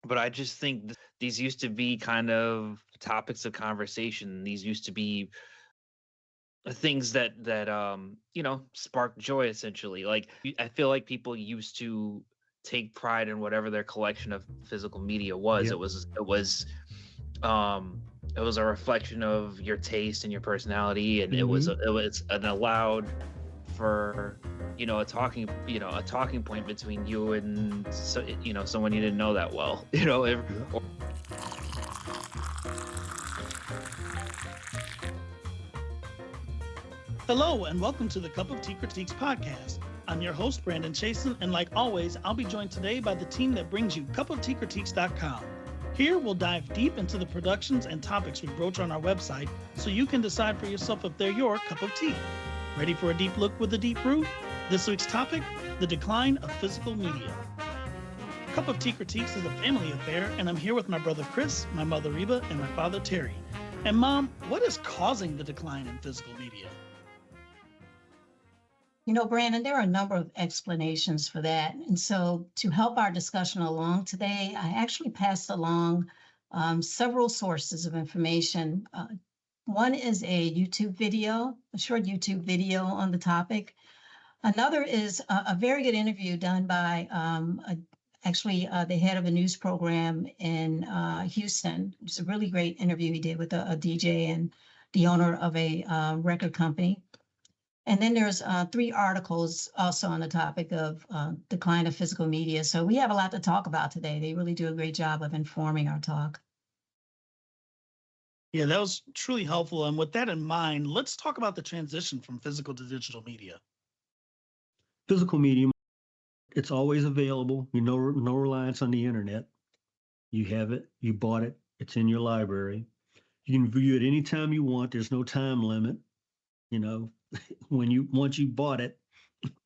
But I just think these used to be kind of topics of conversation. These used to be things that spark joy, essentially. Like, I feel like people used to take pride in whatever their collection of physical media was. Yep. It was a reflection of your taste and your personality, and Mm-hmm. it was an allowed for a talking point between you and someone you didn't know that well. Yep. Hello, and welcome to the Cup of Tea Critiques podcast. I'm your host, Brandon Chasen, and like always, I'll be joined today by the team that brings you cupofteacritiques.com. Here, we'll dive deep into the productions and topics we broach on our website so you can decide for yourself if they're your cup of tea. Ready for a deep look with a deep root? This week's topic, the decline of physical media. Cup of Tea Critiques is a family affair, and I'm here with my brother Chris, my mother Reba, and my father Terry. And Mom, what is causing the decline in physical media? You know, Brandon, there are a number of explanations for that. And so to help our discussion along today, I actually passed along several sources of information. One is a YouTube video, a short YouTube video on the topic. Another is a very good interview done by the head of a news program in Houston. It's a really great interview he did with a DJ and the owner of a record company. And then there's 3 articles also on the topic of decline of physical media. So we have a lot to talk about today. They really do a great job of informing our talk. Yeah, that was truly helpful. And with that in mind, let's talk about the transition from physical to digital media. Physical medium, it's always available. No reliance on the internet. You have it, you bought it, it's in your library. You can view it anytime you want. There's no time limit. Once you bought it,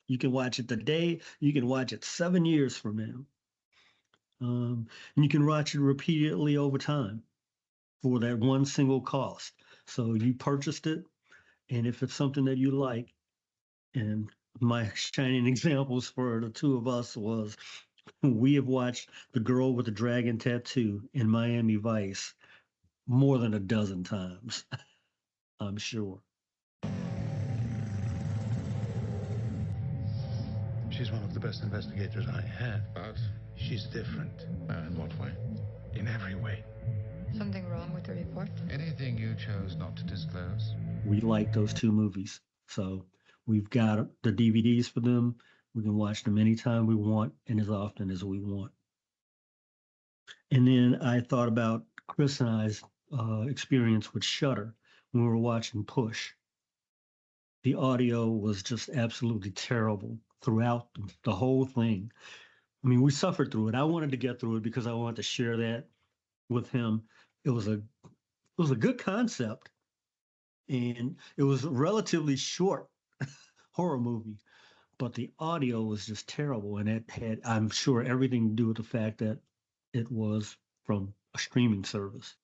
you can watch it today. You can watch it 7 years from now, and you can watch it repeatedly over time for that one single cost. So you purchased it, and if it's something that you like, and my shining examples for the two of us was we have watched The Girl with the Dragon Tattoo in Miami Vice more than a dozen times, I'm sure. She's one of the best investigators I have. But She's different in what way? in every way. Something wrong with the report? Anything you chose not to disclose? We like those 2 movies. So we've got the DVDs for them. We can watch them anytime we want and as often as we want. And then I thought about Chris and I's experience with Shudder when we were watching Push. The audio was just absolutely terrible throughout the whole thing. I mean, we suffered through it. I wanted to get through it because I wanted to share that with him. It was a good concept, and it was a relatively short horror movie, but the audio was just terrible, and it had, I'm sure, everything to do with the fact that it was from a streaming service.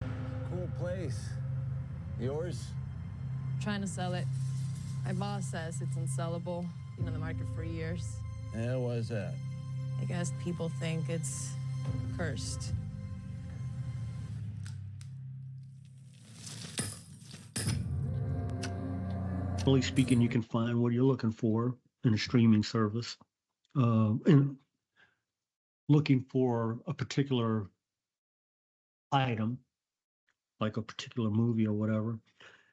Cool place. Yours? Trying to sell it. My boss says it's unsellable. Been on the market for years. Yeah, why is that? I guess people think it's cursed. Generally speaking, you can find what you're looking for in a streaming service. And looking for a particular item, like a particular movie or whatever,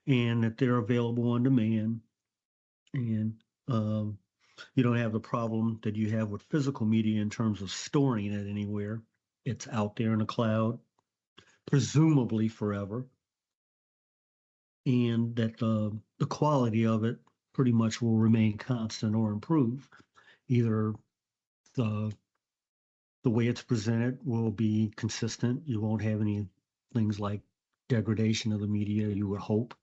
and that they're available on demand. And you don't have the problem that you have with physical media in terms of storing it anywhere. It's out there in the cloud, presumably forever. And that the quality of it pretty much will remain constant or improve. Either the way it's presented will be consistent. You won't have any things like degradation of the media, you would hope,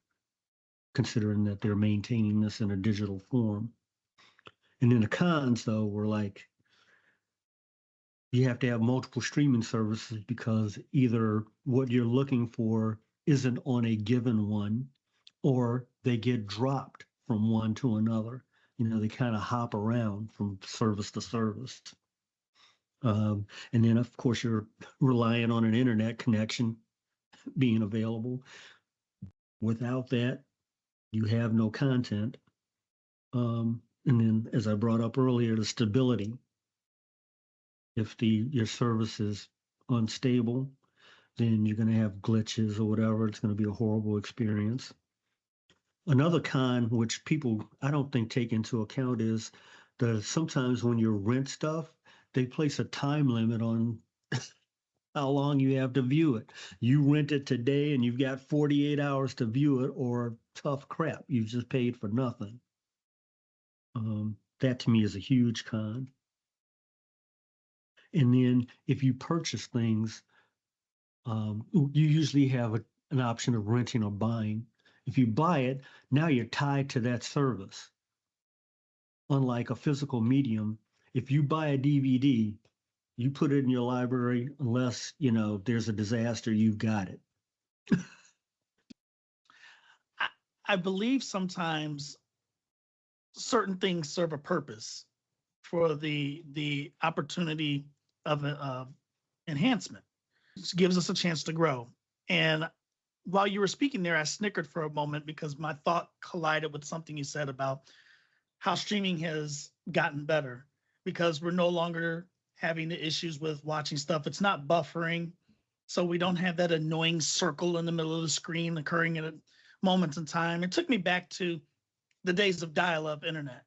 considering that they're maintaining this in a digital form. And then the cons, though, were like you have to have multiple streaming services because either what you're looking for isn't on a given one, or they get dropped from one to another. They kind of hop around from service to service. And then, of course, you're relying on an internet connection being available. Without that, you have no content. And then, as I brought up earlier, the stability. If your service is unstable, then you're going to have glitches or whatever. It's going to be a horrible experience. Another con, which people I don't think take into account, is sometimes when you rent stuff, they place a time limit on how long you have to view it. You rent it today and you've got 48 hours to view it, or tough crap. You've just paid for nothing. That to me is a huge con. And then if you purchase things, you usually have an option of renting or buying. If you buy it, now you're tied to that service. Unlike a physical medium, if you buy a DVD, you put it in your library unless, there's a disaster, you've got it. I believe sometimes certain things serve a purpose for the opportunity of enhancement. It gives us a chance to grow. And while you were speaking there, I snickered for a moment because my thought collided with something you said about how streaming has gotten better, because we're no longer having the issues with watching stuff. It's not buffering. So we don't have that annoying circle in the middle of the screen occurring at moments in time. It took me back to the days of dial-up internet.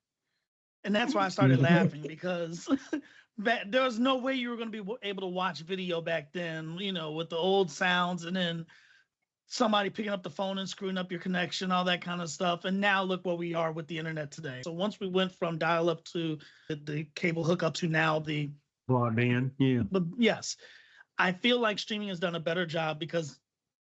And that's why I started laughing, because there was no way you were going to be able to watch video back then, with the old sounds, and then somebody picking up the phone and screwing up your connection, all that kind of stuff. And now look where we are with the internet today. So once we went from dial-up to the cable hookup to now the broadband, yeah. But yes, I feel like streaming has done a better job, because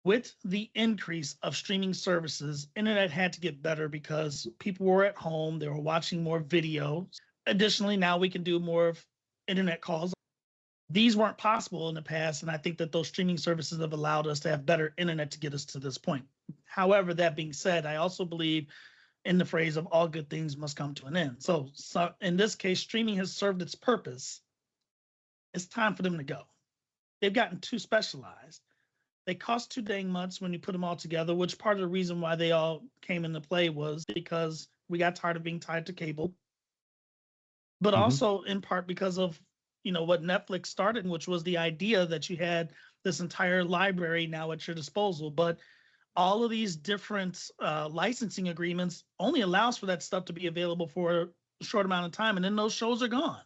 with the increase of streaming services, internet had to get better because people were at home, they were watching more videos. Additionally, now we can do more of internet calls. These weren't possible in the past, and I think that those streaming services have allowed us to have better internet to get us to this point. However, that being said, I also believe in the phrase of all good things must come to an end. So in this case, streaming has served its purpose. It's time for them to go. They've gotten too specialized. They cost too dang much when you put them all together, which part of the reason why they all came into play was because we got tired of being tied to cable, but also in part because of, what Netflix started, which was the idea that you had this entire library now at your disposal. But all of these different licensing agreements only allows for that stuff to be available for a short amount of time. And then those shows are gone.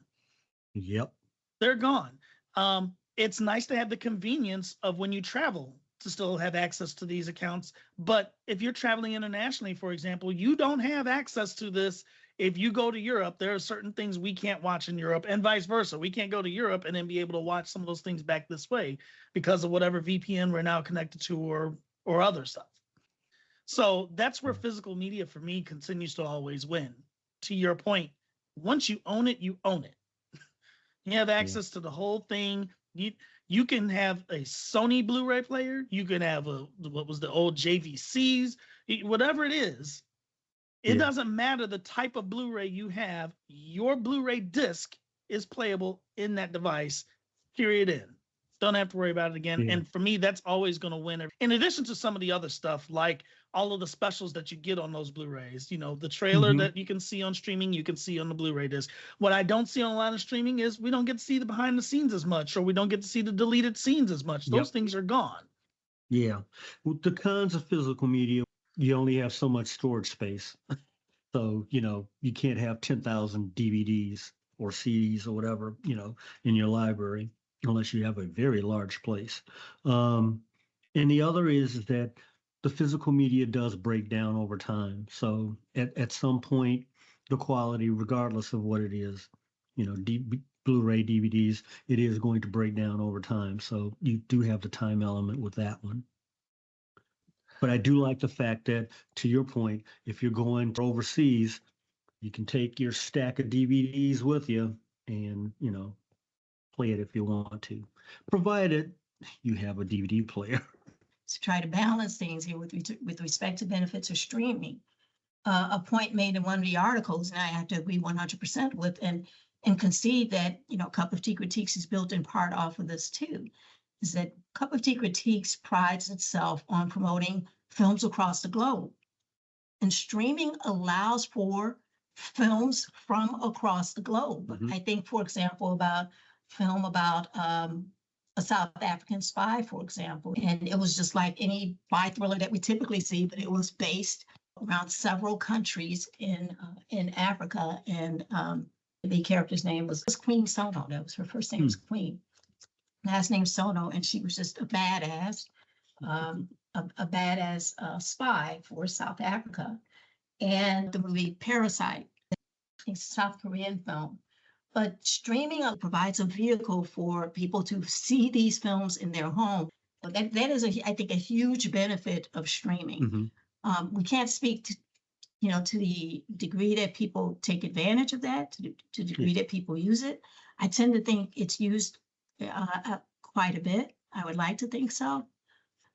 Yep. They're gone. It's nice to have the convenience of when you travel to still have access to these accounts. But if you're traveling internationally, for example, you don't have access to this. If you go to Europe, there are certain things we can't watch in Europe, and vice versa. We can't go to Europe and then be able to watch some of those things back this way because of whatever VPN we're now connected to or other stuff. So that's where physical media for me continues to always win. To your point, once you own it, you own it. You have access to the whole thing. You can have a Sony Blu-ray player. You can have what was the old JVCs, whatever it is. It doesn't matter the type of Blu-ray you have. Your Blu-ray disc is playable in that device, period, end. Don't have to worry about it again. Yeah. And for me, that's always going to win. In addition to some of the other stuff, like all of the specials that you get on those Blu-rays, the trailer that you can see on streaming, you can see on the Blu-ray disc. What I don't see on a lot of streaming is we don't get to see the behind the scenes as much, or we don't get to see the deleted scenes as much. Those things are gone. Yeah. With the cons of physical media, you only have so much storage space. So, you can't have 10,000 DVDs or CDs or whatever, in your library, unless you have a very large place. And the other is that the physical media does break down over time. So at some point, the quality, regardless of what it is, Blu-ray, DVDs, it is going to break down over time. So you do have the time element with that one. But I do like the fact that, to your point, if you're going overseas, you can take your stack of DVDs with you and, play it if you want to, provided you have a DVD player. To try to balance things here with respect to benefits of streaming. A point made in one of the articles, and I have to agree 100% with, and and concede that, Cup of Tea Critiques is built in part off of this too, is that Cup of Tea Critiques prides itself on promoting films across the globe. And streaming allows for films from across the globe. Mhm. I think, for example, about film about a South African spy, for example, and it was just like any spy thriller that we typically see, but it was based around several countries in Africa, and the character's name was Queen Sono. That was her first name was Queen, last name Sono, and she was just a badass, a badass spy for South Africa. And the movie Parasite, a South Korean film. But streaming provides a vehicle for people to see these films in their home. That is, I think, a huge benefit of streaming. Mhm. We can't speak to the degree that people take advantage of that, to the degree that people use it. I tend to think it's used quite a bit. I would like to think so.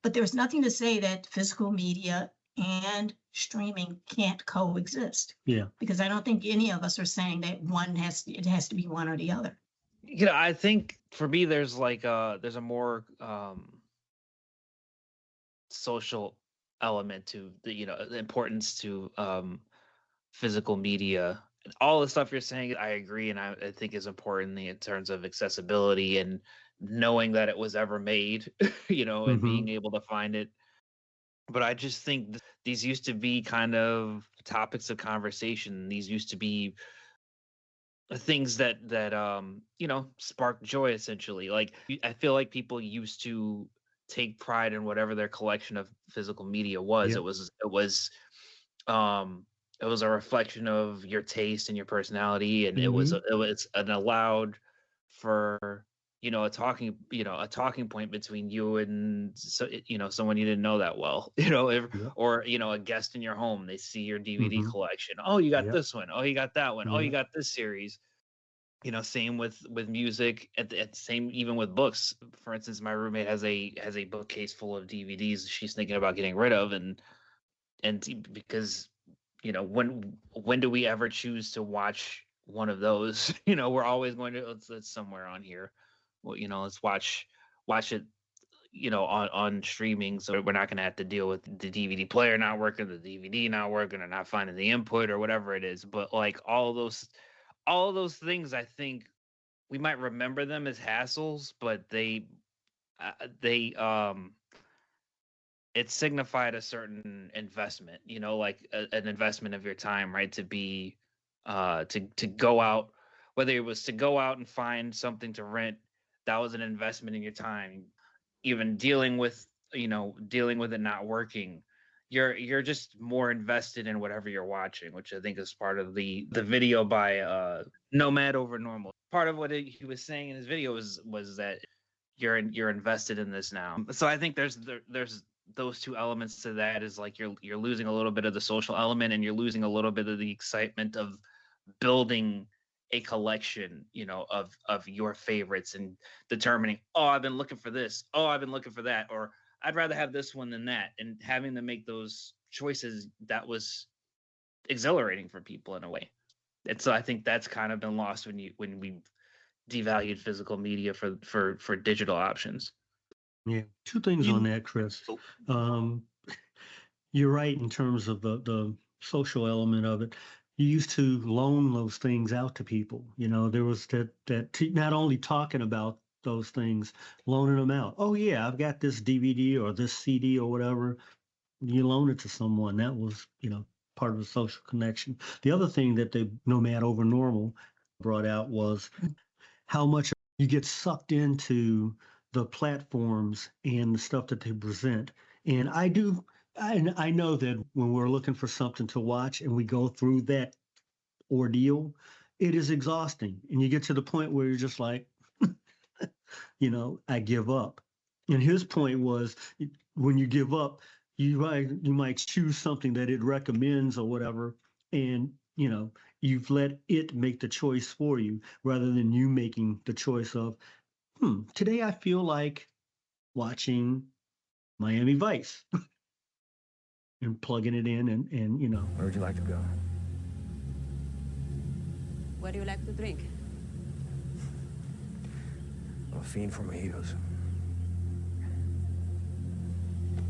But there's nothing to say that physical media and streaming can't coexist, Yeah. because I don't think any of us are saying that it has to be one or the other. I think for me, there's a more social element to the importance to physical media. All the stuff you're saying, I agree, and I think is important in terms of accessibility and knowing that it was ever made, and being able to find it. But I just think these used to be kind of topics of conversation. These used to be things that spark joy, essentially. Like, I feel like people used to take pride in whatever their collection of physical media was. Yeah. It was a reflection of your taste and your personality, and it was an allowed for a talking point between you and someone you didn't know that well, or a guest in your home. They see your DVD collection. Oh, you got this one. Oh, you got that one. Oh, you got this series. Same with music. At the same, even with books. For instance, my roommate has a bookcase full of DVDs she's thinking about getting rid of, and because when do we ever choose to watch one of those? We're always going to, it's somewhere on here. Well, let's watch it, on streaming. So we're not going to have to deal with the DVD player not working, the DVD not working, or not finding the input or whatever it is. But like all of those things, I think we might remember them as hassles, but they it signified a certain investment, like an investment of your time, right? To be to go out, whether it was to go out and find something to rent, that was an investment in your time. Even dealing with it not working, you're just more invested in whatever you're watching, which I think is part of the video by Nomad Over Normal. Part of what he was saying in his video was that you're invested in this now. So I think there's those two elements to that, is like you're losing a little bit of the social element, and you're losing a little bit of the excitement of building a collection, of your favorites, and determining, oh, I've been looking for this, oh, I've been looking for that, or I'd rather have this one than that, and having to make those choices, that was exhilarating for people in a way. And so I think that's kind of been lost when we devalued physical media for digital options. Yeah. Two things on that, Chris. You're right in terms of the social element of it. You used to loan those things out to people. There was that not only talking about those things, loaning them out. Oh yeah, I've got this DVD or this CD or whatever. You loan it to someone. That was, part of the social connection. The other thing that the Nomad Over Normal brought out was how much you get sucked into the platforms and the stuff that they present. And I know that when we're looking for something to watch and we go through that ordeal, it is exhausting. And you get to the point where you're just like, I give up. And his point was, when you give up, you might choose something that it recommends or whatever, and you've let it make the choice for you rather than you making the choice of, today I feel like watching Miami Vice and plugging it in and Where would you like to go? What do you like to drink? a fiend for mojitos.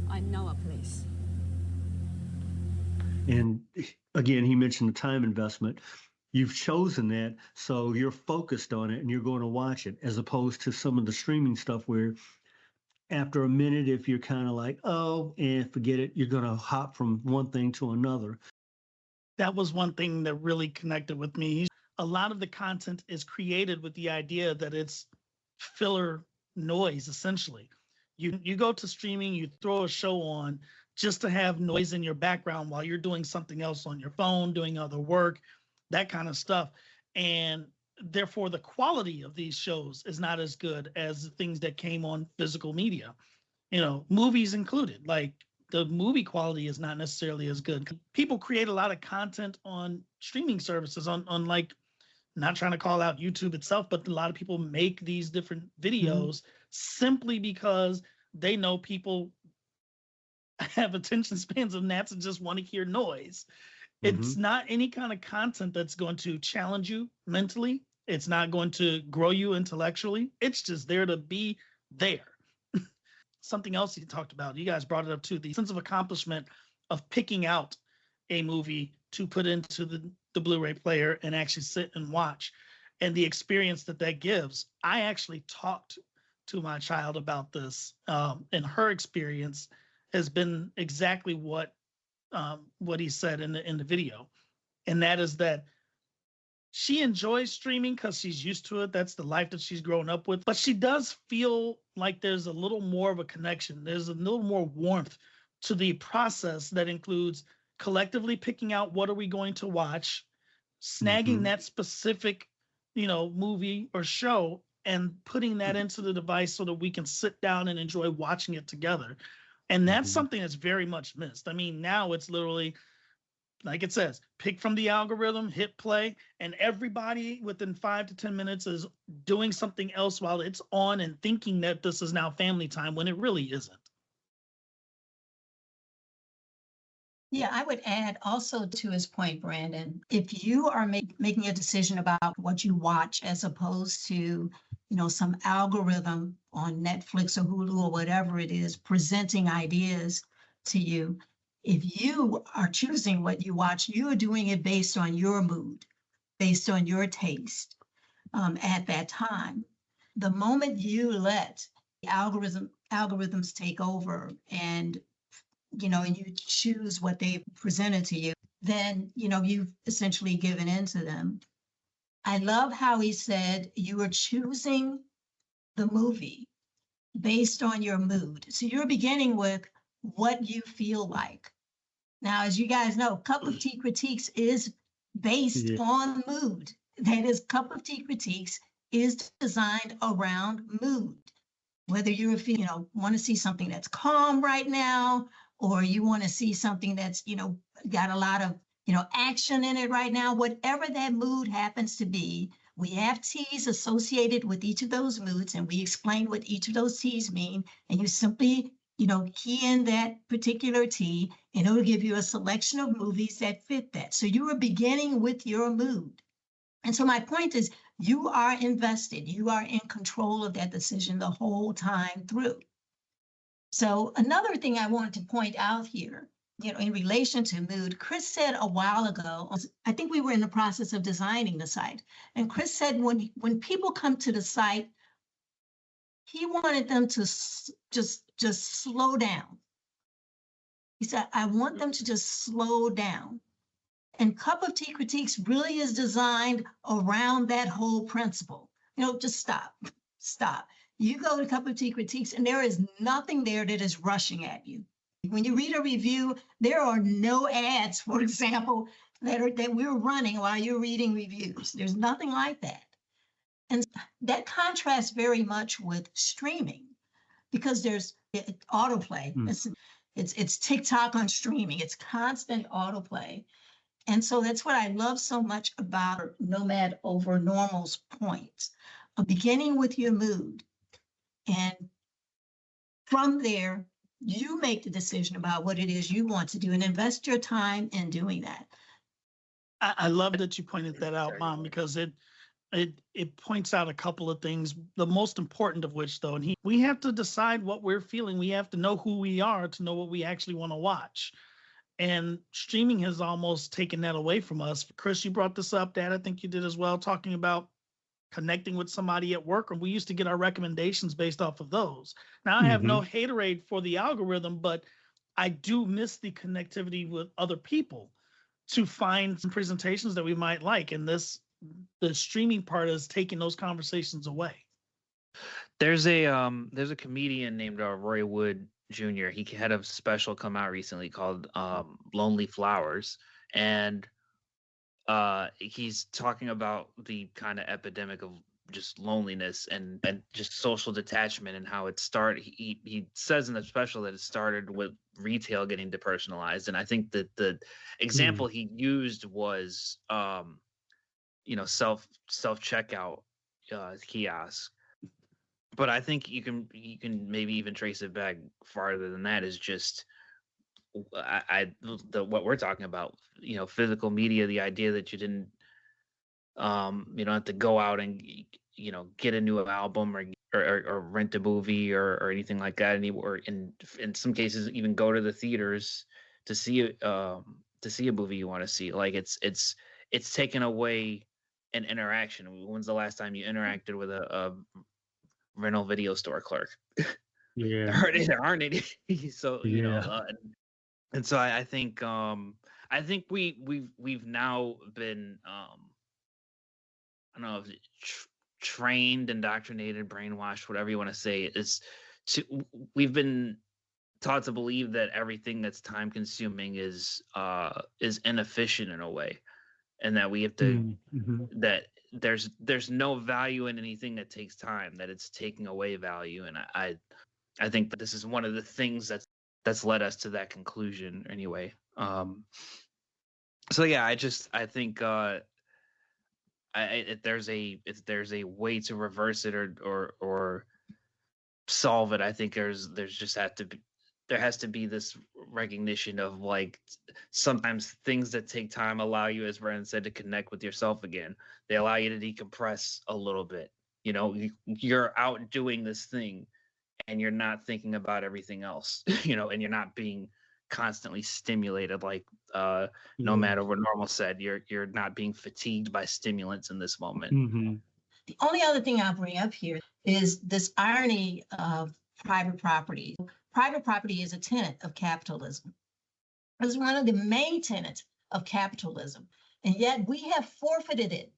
I know a place. And again, he mentioned the time investment. You've chosen that, so you're focused on it and you're going to watch it, as opposed to some of the streaming stuff where after a minute, if you're kind of like, oh, and forget it, you're going to hop from one thing to another. That was one thing that really connected with me. A lot of the content is created with the idea that it's filler noise, essentially. You go to streaming, you throw a show on just to have noise in your background while you're doing something else on your phone, doing other work, that kind of stuff. And therefore, the quality of these shows is not as good as the things that came on physical media, movies included. Like, the movie quality is not necessarily as good. People create a lot of content on streaming services on like, not trying to call out YouTube itself, but a lot of people make these different videos simply because they know people have attention spans of gnats and just want to hear noise. It's not any kind of content that's going to challenge you mentally. It's not going to grow you intellectually. It's just there to be there. Something else he talked about, you guys brought it up too, the sense of accomplishment of picking out a movie to put into the Blu-ray player and actually sit and watch, and the experience that gives. I actually talked to my child about this, and her experience has been exactly what he said in the video, and that is that she enjoys streaming because she's used to it. That's the life that she's grown up with. But she does feel like there's a little more of a connection. There's a little more warmth to the process that includes collectively picking out what are we going to watch, snagging that specific, movie or show, and putting that into the device so that we can sit down and enjoy watching it together. And that's something that's very much missed. I mean, now it's literally, like it says, pick from the algorithm, hit play, and everybody within 5 to 10 minutes is doing something else while it's on and thinking that this is now family time when it really isn't. Yeah, I would add also to his point, Brandon, if you are making a decision about what you watch as opposed to, some algorithm on Netflix or Hulu or whatever it is, presenting ideas to you, if you are choosing what you watch, you are doing it based on your mood, based on your taste at that time. The moment you let the algorithms take over and you choose what they presented to you, then, you've essentially given in to them. I love how he said you are choosing the movie based on your mood. So you're beginning with what you feel like. Now, as you guys know, Cup of Tea Critiques is based on mood. That is, Cup of Tea Critiques is designed around mood. Whether you're, want to see something that's calm right now, or you want to see something that's, got a lot of, action in it right now, whatever that mood happens to be, we have teas associated with each of those moods, and we explain what each of those teas mean, and you simply, key in that particular tea, and it will give you a selection of movies that fit that. So you are beginning with your mood. And so my point is, you are invested, you are in control of that decision the whole time through. So another thing I wanted to point out here, in relation to mood, Chris said a while ago, I think we were in the process of designing the site, and Chris said when people come to the site, he wanted them to just slow down. He said, I want them to just slow down. And Cup of Tea Critiques really is designed around that whole principle. Just stop. You go to Cup of Tea Critiques and there is nothing there that is rushing at you. When you read a review, there are no ads, for example, that we're running while you're reading reviews. There's nothing like that. And that contrasts very much with streaming, because there's autoplay. It's TikTok on streaming. It's constant autoplay. And so that's what I love so much about Nomad Over Normal's point of beginning with your mood. And from there, you make the decision about what it is you want to do and invest your time in doing that. I love that you pointed that out, Mom, because it points out a couple of things, the most important of which, though, and we have to decide what we're feeling. We have to know who we are to know what we actually want to watch. And streaming has almost taken that away from us. Chris, you brought this up, Dad, I think you did as well, talking about connecting with somebody at work, and we used to get our recommendations based off of those. Now, I have no haterade for the algorithm, but I do miss the connectivity with other people to find some presentations that we might like. And the streaming part is taking those conversations away. There's a comedian named Roy Wood Jr. He had a special come out recently called Lonely Flowers, and he's talking about the kind of epidemic of just loneliness and just social detachment and how it started. He says in the special that it started with retail getting depersonalized, and I think that the example he used was self checkout kiosk. But I think you can maybe even trace it back farther than that. Is just what we're talking about, physical media, the idea that you didn't you don't have to go out and get a new album or rent a movie or anything like that anymore. In some cases, even go to the theaters to see a movie you want to see. Like it's taken away an interaction. When's the last time you interacted with a rental video store clerk? Yeah. There aren't any. So and so I think we've now been I don't know if trained, indoctrinated, brainwashed, whatever you want to say, we've been taught to believe that everything that's time consuming is inefficient in a way, and that we have to that there's no value in anything that takes time, that it's taking away value. And I think that this is one of the things that's led us to that conclusion anyway. So yeah, I think if there's a way to reverse it or solve it, I think there has to be this recognition of, like, sometimes things that take time allow you, as Brandon said, to connect with yourself again. They allow you to decompress a little bit. You're out doing this thing and you're not thinking about everything else, and you're not being constantly stimulated, like Nomad Over Normal said. You're not being fatigued by stimulants in this moment. The only other thing I'll bring up here is this irony of private property. Private property is a tenet of capitalism. It's one of the main tenets of capitalism. And yet we have forfeited it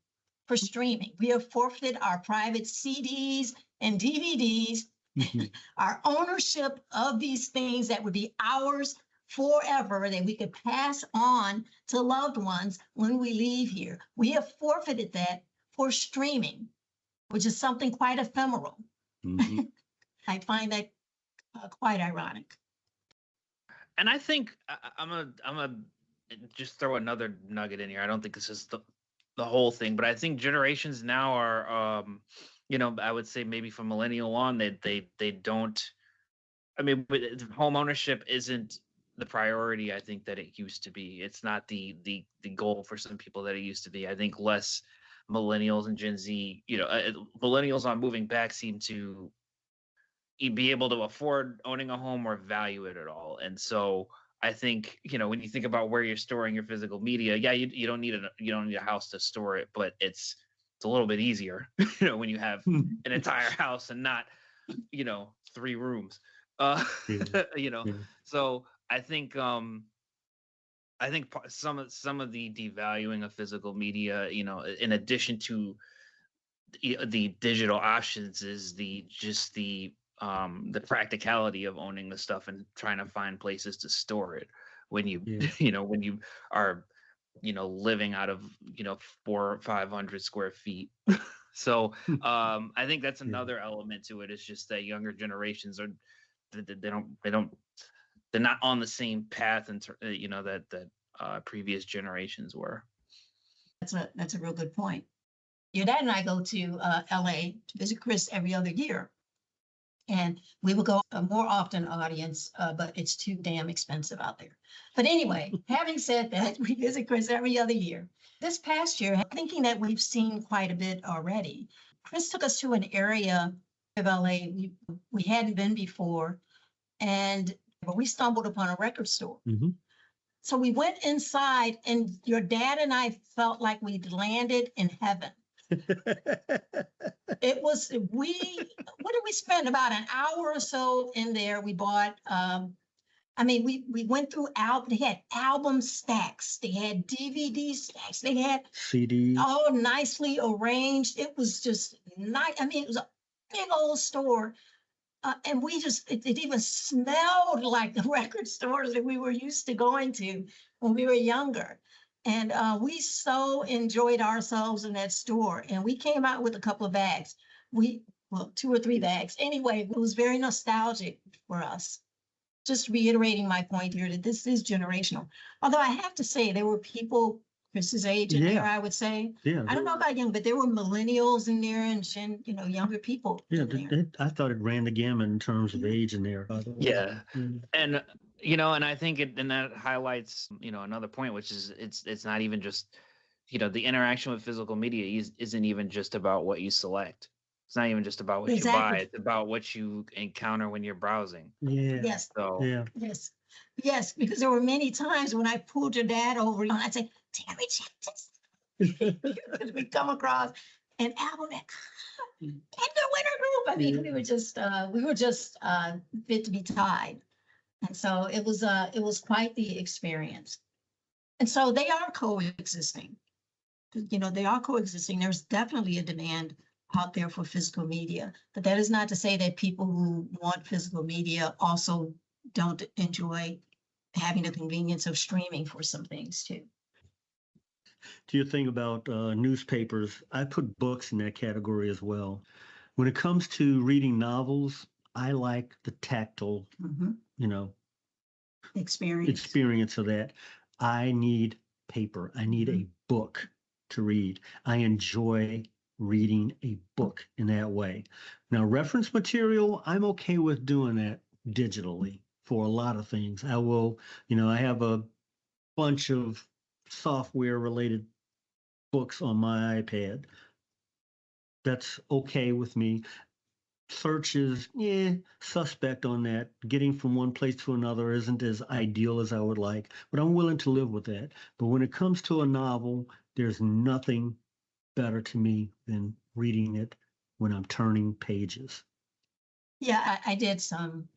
for streaming. We have forfeited our private CDs and DVDs, our ownership of these things that would be ours forever, that we could pass on to loved ones when we leave here. We have forfeited that for streaming, which is something quite ephemeral. I find that quite ironic. And I think I'm gonna just throw another nugget in here. I don't think this is the whole thing, but I think generations now are, I would say maybe from millennial on, they don't. I mean, home ownership isn't the priority I think that it used to be. It's not the goal for some people that it used to be. I think less millennials and Gen Z, millennials on moving back seem to be able to afford owning a home or value it at all. And so I think, when you think about where you're storing your physical media, yeah, you don't need a house to store it, but it's a little bit easier, when you have an entire house and not, 3 rooms. So I think some of the devaluing of physical media, in addition to the digital options, is the practicality of owning the stuff and trying to find places to store it when you when you are living out of 400 or 500 square feet. So I think that's another element to it. It's just that younger generations they're not on the same path that previous generations were. That's a real good point. Your dad and I go to LA to visit Chris every other year. And we would go more often audience, but it's too damn expensive out there. But anyway, having said that, we visit Chris every other year. This past year, thinking that we've seen quite a bit already, Chris took us to an area of LA we hadn't been before, and we stumbled upon a record store. Mhm. So we went inside, and your dad and I felt like we'd landed in heaven. It was, what did we spend? About an hour or so in there. We bought, we went through they had album stacks, they had DVD stacks, they had CDs. all nicely arranged. It was just nice. It was a big old store. And it even smelled like the record stores that we were used to going to when we were younger. And we so enjoyed ourselves in that store. And we came out with a couple of bags. 2 or 3 bags. Anyway, it was very nostalgic for us. Just reiterating my point here that this is generational. Although I have to say, there were people Chris's age in there, I would say. Yeah. I don't know about young, but there were millennials in there and younger people. Yeah, in there. I thought it ran the gamut in terms of age in there, by the way. Yeah. Mm. And and I think and that highlights another point, which is it's not even just the interaction with physical media isn't even just about what you select. It's not even just about what you buy. It's about what you encounter when you're browsing. Yeah. Yes. So Yeah. Yes, because there were many times when I pulled your dad over and I'd say, Terry, check this. Because we come across an album and the winter group. We were just fit to be tied. And so it was quite the experience. And so they are coexisting. They are coexisting. There's definitely a demand out there for physical media, but that is not to say that people who want physical media also don't enjoy having the convenience of streaming for some things too. Do you think about newspapers? I put books in that category as well. When it comes to reading novels, I like the tactile, experience of that. I need paper. I need a book to read. I enjoy reading a book in that way. Now, reference material, I'm okay with doing that digitally for a lot of things. I will, I have a bunch of software related books on my iPad. That's okay with me. Search is suspect on that. Getting from one place to another isn't as ideal as I would like, but I'm willing to live with that. But when it comes to a novel, there's nothing better to me than reading it when I'm turning pages. Yeah, I did some,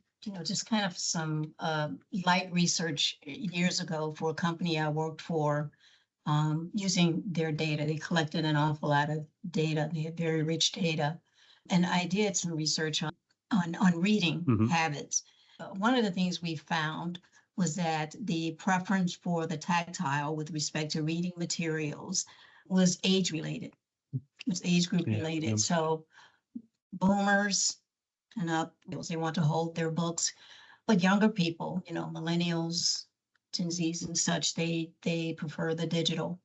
just kind of some light research years ago for a company I worked for, using their data. They collected an awful lot of data. They had very rich data. And I did some research on reading habits. One of the things we found was that the preference for the tactile with respect to reading materials was age related. It was age group related. Yeah. So boomers and up, they want to hold their books, but younger people, millennials, Gen Zs and such, they prefer the digital.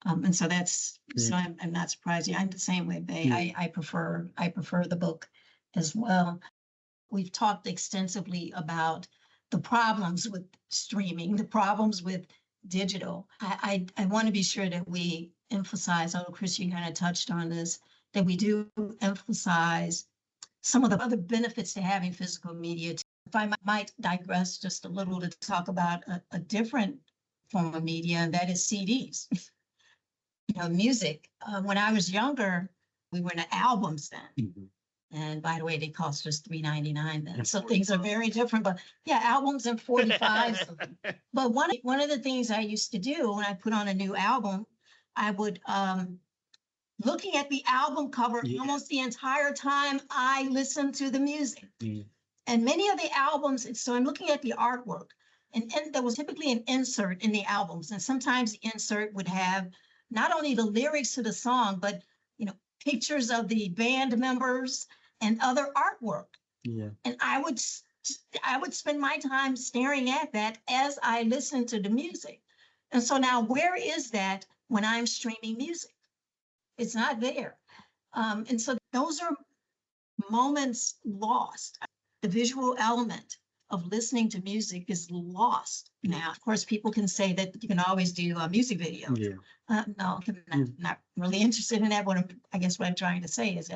And so so I'm not surprised. I'm the same way, Bay. Yeah. I prefer the book as well. We've talked extensively about the problems with streaming, the problems with digital. I want to be sure that we emphasize, Chris, you kind of touched on this, that we do emphasize some of the other benefits to having physical media. If I might digress just a little to talk about a different form of media, and that is CDs. Music. When I was younger, we were into albums then. And by the way, they cost us $3.99 then. So things are very different. But yeah, albums and 45s. But one of the things I used to do when I put on a new album, I would looking at the album cover almost the entire time I listened to the music. And many of the albums, so I'm looking at the artwork, and there was typically an insert in the albums. And sometimes the insert would have not only the lyrics to the song, but pictures of the band members and other artwork. Yeah. And I would spend my time staring at that as I listened to the music. And so now, where is that when I'm streaming music? It's not there. And so those are moments lost. The visual element of listening to music is lost now. Of course, people can say that you can always do a music video. Yeah. No, I'm not really interested in that. I guess what I'm trying to say is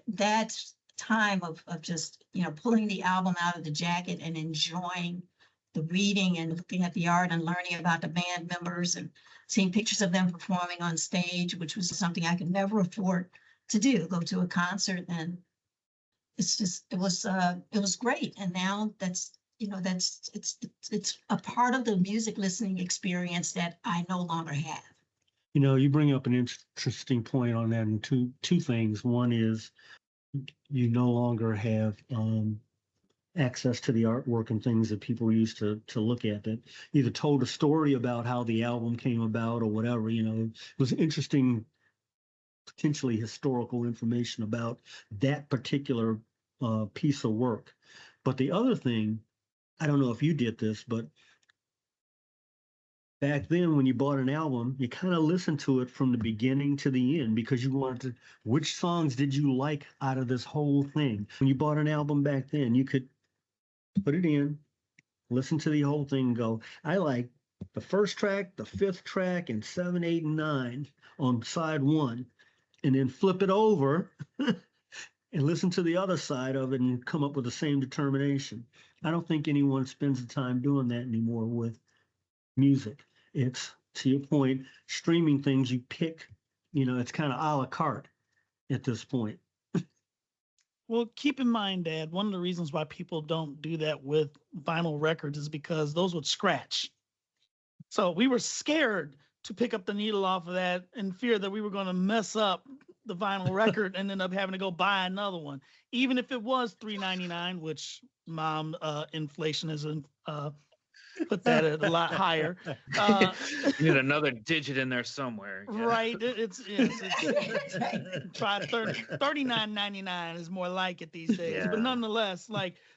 that time of just, pulling the album out of the jacket and enjoying the reading and looking at the art and learning about the band members and seeing pictures of them performing on stage, which was something I could never afford to do, go to a concert. And it was great. And now it's a part of the music listening experience that I no longer have. You bring up an interesting point on that, and two things. One is you no longer have access to the artwork and things that people used to look at that either told a story about how the album came about or whatever. It was interesting, potentially historical information about that particular piece of work. But the other thing, I don't know if you did this, but back then when you bought an album, you kind of listened to it from the beginning to the end because you wanted to, which songs did you like out of this whole thing? When you bought an album back then, you could put it in, listen to the whole thing, and go, I like the first track, the fifth track, and 7, 8, and 9 on side 1, and then flip it over and listen to the other side of it and come up with the same determination. I don't think anyone spends the time doing that anymore with music. It's, to your point, streaming things you pick, it's kind of a la carte at this point. Well, keep in mind, Dad, one of the reasons why people don't do that with vinyl records is because those would scratch. So we were scared to pick up the needle off of that in fear that we were going to mess up the vinyl record and end up having to go buy another one, even if it was $3.99, which Mom, inflation is put that at a lot higher. You need another digit in there somewhere. Yeah. Right. It's try $39.99 is more like it these days. Yeah. But nonetheless,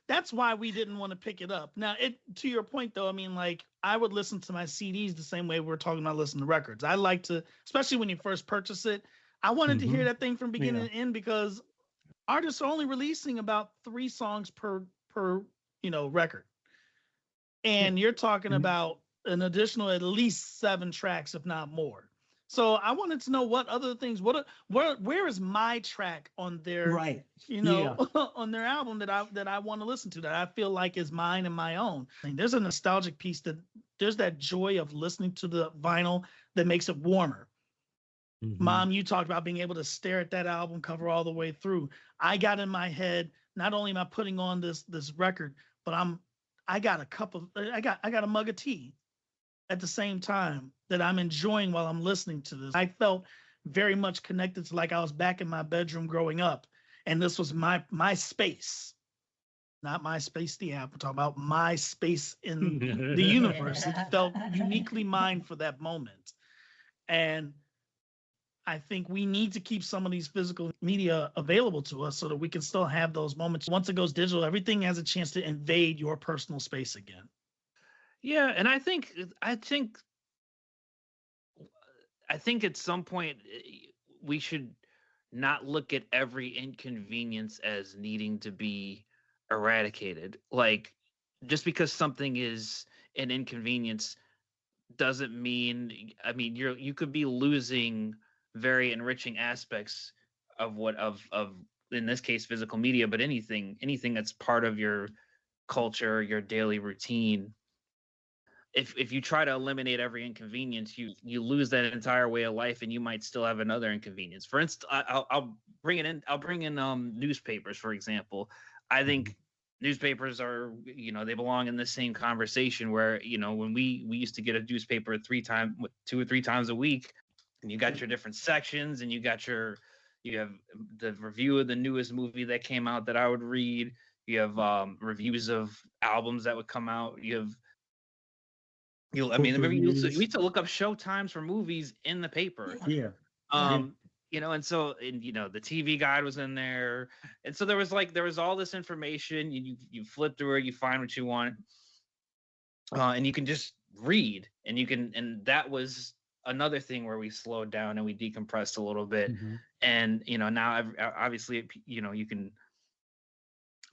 that's why we didn't want to pick it up. Now, to your point though, I mean, I would listen to my CDs the same way we're talking about listening to records. I like to, especially when you first purchase it, I wanted to hear that thing from beginning to end because artists are only releasing about 3 songs per record. And you're talking about an additional at least 7 tracks, if not more. So I wanted to know what other things, where is my track on their, on their album that I want to listen to, that I feel like is mine and my own. And there's a nostalgic piece there's that joy of listening to the vinyl that makes it warmer. Mm-hmm. Mom, you talked about being able to stare at that album cover all the way through. I got in my head, not only am I putting on this record, but I got a mug of tea at the same time that I'm enjoying while I'm listening to this. I felt very much connected to I was back in my bedroom growing up, and this was my space, not my space the app. We're talking about my space in the universe. It felt uniquely mine for that moment. And I think we need to keep some of these physical media available to us so that we can still have those moments. Once it goes digital, everything has a chance to invade your personal space again. Yeah, and I think at some point we should not look at every inconvenience as needing to be eradicated. Just because something is an inconvenience doesn't mean, you could be losing very enriching aspects of in this case physical media, but anything that's part of your culture, your daily routine. If you try to eliminate every inconvenience, you lose that entire way of life, and you might still have another inconvenience. For instance, I'll bring in newspapers, for example. I think newspapers are, they belong in the same conversation where, when we used to get a newspaper 2 or 3 times a week, and you got your different sections, and you have the review of the newest movie that came out that I would read. You have reviews of albums that would come out. We used to look up show times for movies in the paper. Yeah. And so the TV guide was in there, and so there was all this information. You flip through it, you find what you want, and you can just read, and that was another thing where we slowed down and we decompressed a little bit. Mhm. And now obviously you can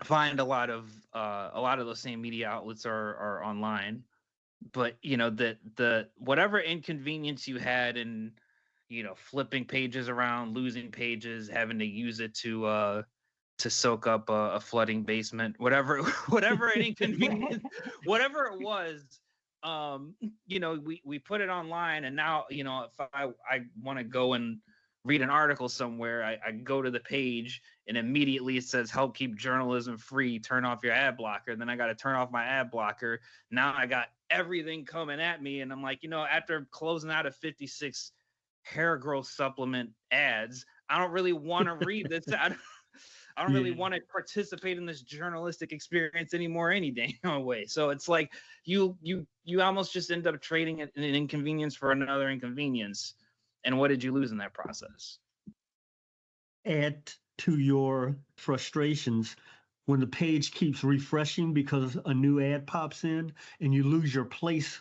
find a lot of those same media outlets are online, but the whatever inconvenience you had in flipping pages around, losing pages, having to use it to soak up a flooding basement, whatever whatever an inconvenience, whatever it was, we put it online, and now if I want to go and read an article somewhere, I go to the page and immediately it says help keep journalism free, turn off your ad blocker. Then I got to turn off my ad blocker. Now I got everything coming at me, and I'm like, after closing out of 56 hair growth supplement ads, I don't really want to read this. I don't really want to participate in this journalistic experience anymore any damn way. So it's like you almost just end up trading an inconvenience for another inconvenience. And what did you lose in that process? Add to your frustrations when the page keeps refreshing because a new ad pops in and you lose your place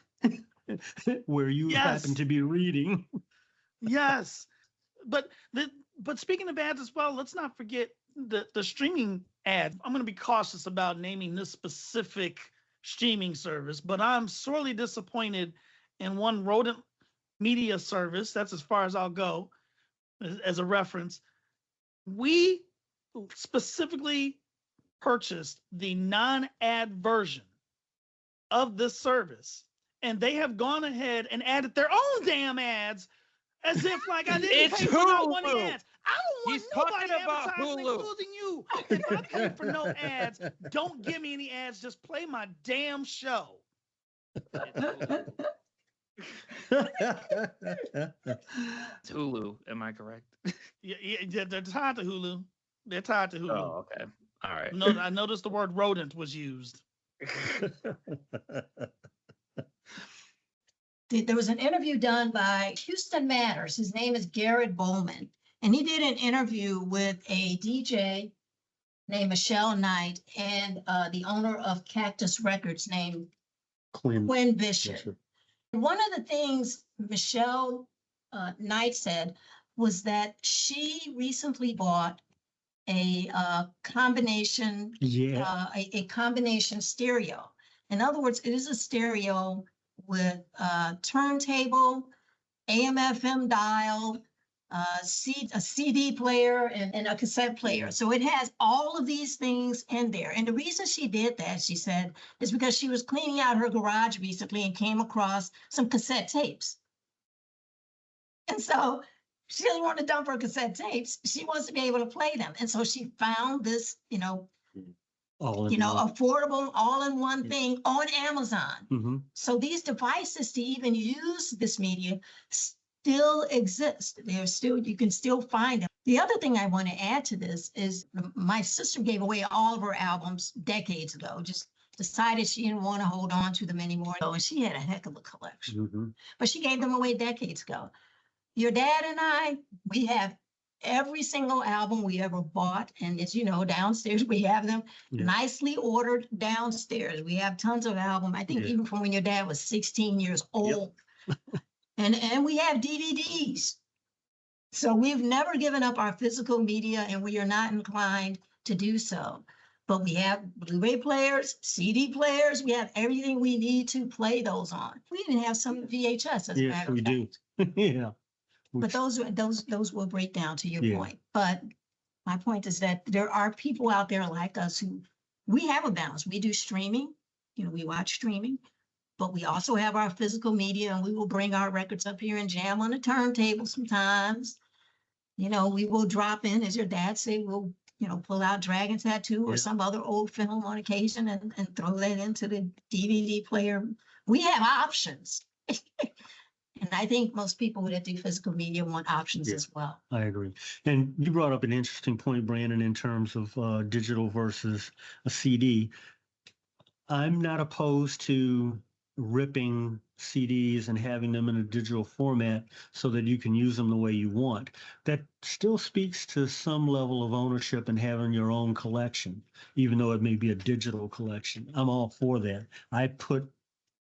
where you happen to be reading. Yes. But speaking of ads as well, let's not forget the streaming ad. I'm going to be cautious about naming this specific streaming service, but I'm sorely disappointed in one rodent media service. That's as far as I'll go as a reference. We specifically purchased the non-ad version of this service, and they have gone ahead and added their own damn ads as if like I didn't pay for no one ads. I don't want nobody advertising, including you. If I pay for no ads, don't give me any ads. Just play my damn show. It's Hulu, am I correct? Yeah, they're tied to Hulu. They're tied to Hulu. Oh, okay. All right. No, I noticed the word rodent was used. There was an interview done by Houston Matters. His name is Garrett Bowman. And he did an interview with a DJ named Michelle Knight and the owner of Cactus Records named Quinn Bishop. One of the things Michelle Knight said was that she recently bought a combination, a combination stereo. In other words, it is a stereo with turntable, AM/FM dial, a CD player, and a cassette player. So it has all of these things in there. And the reason she did that, she said, is because she was cleaning out her garage recently and came across some cassette tapes. And so she doesn't want to dump her cassette tapes. She wants to be able to play them. And so she found this, affordable all-in-one thing on Amazon. Mm-hmm. So these devices to even use this media still exist. You can still find them. The other thing I want to add to this is my sister gave away all of her albums decades ago, just decided she didn't want to hold on to them anymore. And she had a heck of a collection, but she gave them away decades ago. Your dad and I, we have every single album we ever bought. And as you know, downstairs, we have them nicely ordered downstairs. We have tons of albums. I think even from when your dad was 16 years old. And we have DVDs. So we've never given up our physical media, and we are not inclined to do so. But we have Blu-ray players, CD players. We have everything we need to play those on. We even have some VHS, as a matter of fact. Yes, we do. Yeah. But those will break down to your point. But my point is that there are people out there like us who we have a balance. We do streaming, we watch streaming, but we also have our physical media, and we will bring our records up here and jam on the turntable sometimes. We will drop in, as your dad said, we'll, pull out Dragon Tattoo or some other old film on occasion and throw that into the DVD player. We have options. And I think most people that do physical media want options as well. I agree. And you brought up an interesting point, Brandon, in terms of digital versus a CD. I'm not opposed to ripping CDs and having them in a digital format so that you can use them the way you want. That still speaks to some level of ownership and having your own collection, even though it may be a digital collection. I'm all for that. I put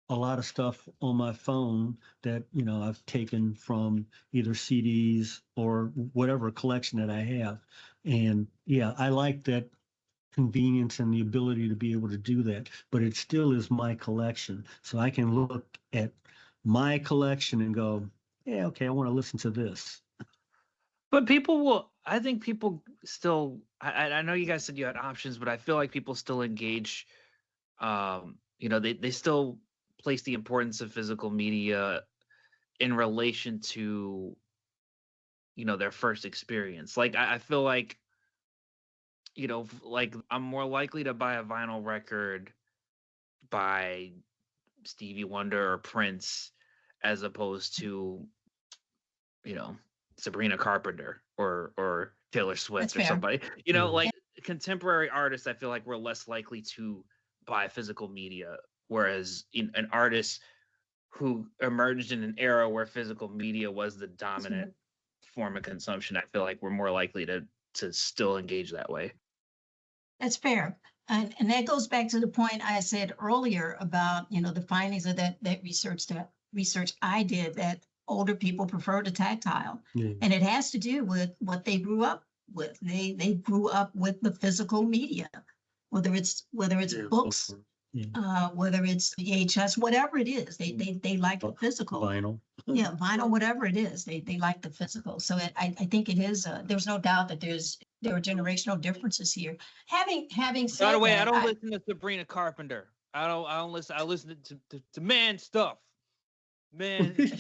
a lot of stuff on my phone that, I've taken from either CDs or whatever collection that I have. And yeah, I like that convenience and the ability to be able to do that, but it still is my collection. So I can look at my collection and go, yeah, okay, I want to listen to this. But I think people still, I know you guys said you had options, but I feel like people still engage, they still place the importance of physical media in relation to, their first experience. Like, I feel like, like I'm more likely to buy a vinyl record by Stevie Wonder or Prince as opposed to, Sabrina Carpenter or Taylor Swift That's or fair. somebody. Yeah. Like contemporary artists, I feel like we're less likely to buy physical media, whereas an artist who emerged in an era where physical media was the dominant form of consumption, I feel like we're more likely to still engage that way. That's fair. And that goes back to the point I said earlier about, the findings of that research I did, that older people prefer the tactile. Yeah. And it has to do with what they grew up with. They grew up with the physical media, whether it's books, whether it's VHS, whatever it is, they like the physical. Vinyl. Yeah, vinyl, whatever it is, they like the physical. So I think it is. There's no doubt that there are generational differences here. Having said By the way, that, I don't listen to Sabrina Carpenter. I don't listen. I listen to man stuff. Man. Too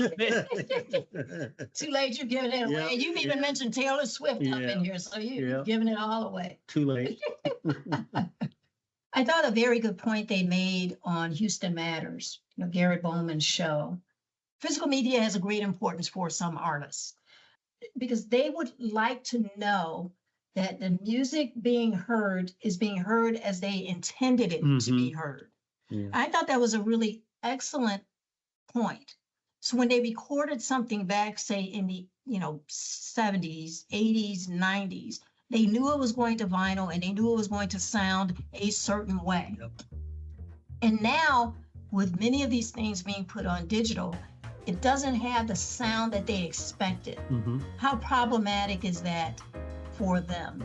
late, you're giving it away. You've even mentioned Taylor Swift up in here, so you're giving it all away. Too late. I thought a very good point they made on Houston Matters, Gary Bowman's show. Physical media has a great importance for some artists because they would like to know that the music being heard is being heard as they intended it to be heard. Yeah. I thought that was a really excellent point. So when they recorded something back, say in the 70s, 80s, 90s, they knew it was going to vinyl and they knew it was going to sound a certain way. Yep. And now, with many of these things being put on digital, it doesn't have the sound that they expected. Mm-hmm. How problematic is that for them?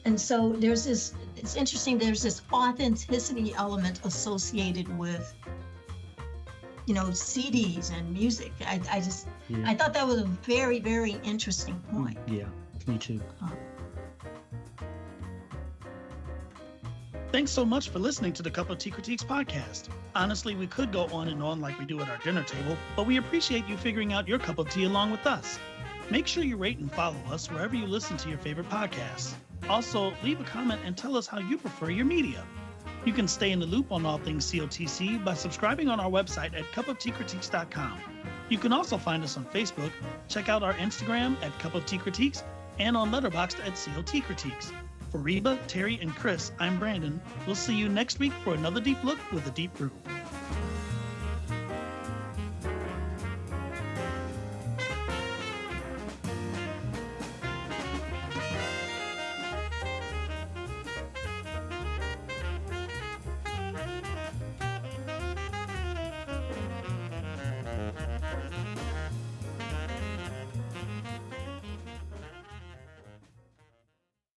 And so it's interesting, there's this authenticity element associated with CDs and music. I thought that was a very, very interesting point. Yeah, me too. Thanks so much for listening to the Cup of Tea Critiques podcast. Honestly, we could go on and on like we do at our dinner table, but we appreciate you figuring out your cup of tea along with us. Make sure you rate and follow us wherever you listen to your favorite podcasts. Also, leave a comment and tell us how you prefer your media. You can stay in the loop on all things COTC by subscribing on our website at cupofteacritiques.com. You can also find us on Facebook, check out our Instagram at Cup of Tea Critiques, and on Letterboxd at COT Critiques. For Reba, Terry, and Chris, I'm Brandon. We'll see you next week for another Deep Look with a Deep Brew.